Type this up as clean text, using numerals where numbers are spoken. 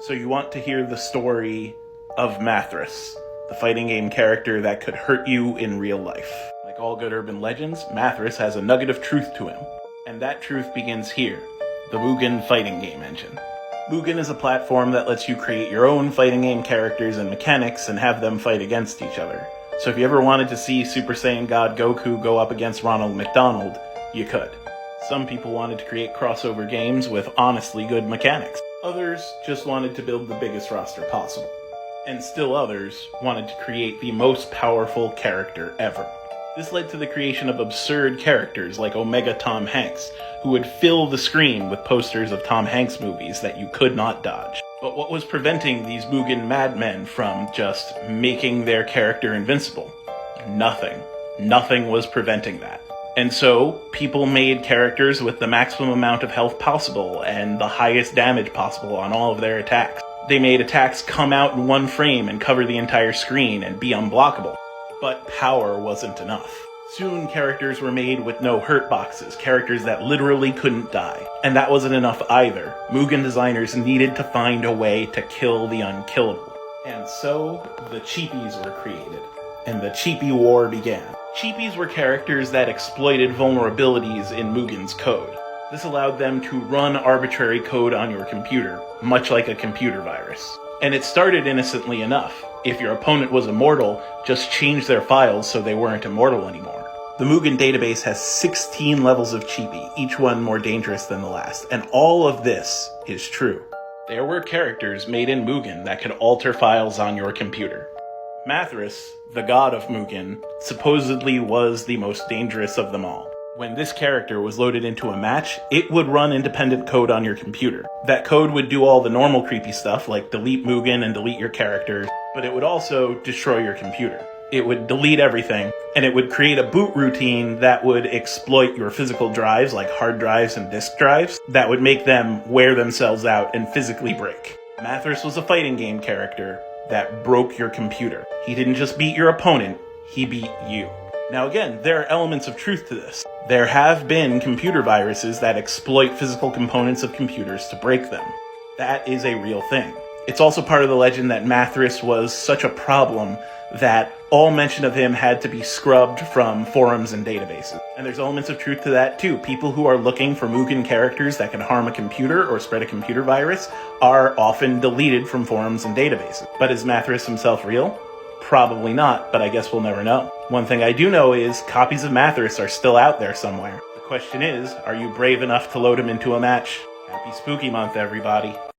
So you want to hear the story of Mathrus, the fighting game character that could hurt you in real life. Like all good urban legends, Mathrus has a nugget of truth to him. And that truth begins here, the Mugen fighting game engine. Mugen is a platform that lets you create your own fighting game characters and mechanics and have them fight against each other. So if you ever wanted to see Super Saiyan God Goku go up against Ronald McDonald, you could. Some people wanted to create crossover games with honestly good mechanics. Others just wanted to build the biggest roster possible. And still others wanted to create the most powerful character ever. This led to the creation of absurd characters like Omega Tom Hanks, who would fill the screen with posters of Tom Hanks movies that you could not dodge. But what was preventing these Mugen madmen from just making their character invincible? Nothing. Nothing was preventing that. And so, people made characters with the maximum amount of health possible and the highest damage possible on all of their attacks. They made attacks come out in one frame and cover the entire screen and be unblockable. But power wasn't enough. Soon characters were made with no hurt boxes, characters that literally couldn't die. And that wasn't enough either. Mugen designers needed to find a way to kill the unkillable. And so, the cheapies were created. And the cheapie war began. Cheapies were characters that exploited vulnerabilities in Mugen's code. This allowed them to run arbitrary code on your computer, much like a computer virus. And it started innocently enough. If your opponent was immortal, just change their files so they weren't immortal anymore. The Mugen database has 16 levels of cheapie, each one more dangerous than the last, and all of this is true. There were characters made in Mugen that could alter files on your computer. Mathrus, the god of Mugen, supposedly was the most dangerous of them all. When this character was loaded into a match, it would run independent code on your computer. That code would do all the normal creepy stuff like delete Mugen and delete your characters, but it would also destroy your computer. It would delete everything, and it would create a boot routine that would exploit your physical drives like hard drives and disk drives that would make them wear themselves out and physically break. Mathrus was a fighting game character that broke your computer. He didn't just beat your opponent, he beat you. Now again, there are elements of truth to this. There have been computer viruses that exploit physical components of computers to break them. That is a real thing. It's also part of the legend that Mathrus was such a problem that all mention of him had to be scrubbed from forums and databases. And there's elements of truth to that too. People who are looking for Mugen characters that can harm a computer or spread a computer virus are often deleted from forums and databases. But is Mathrus himself real? Probably not, but I guess we'll never know. One thing I do know is copies of Mathrus are still out there somewhere. The question is, are you brave enough to load him into a match? Happy Spooky Month, everybody.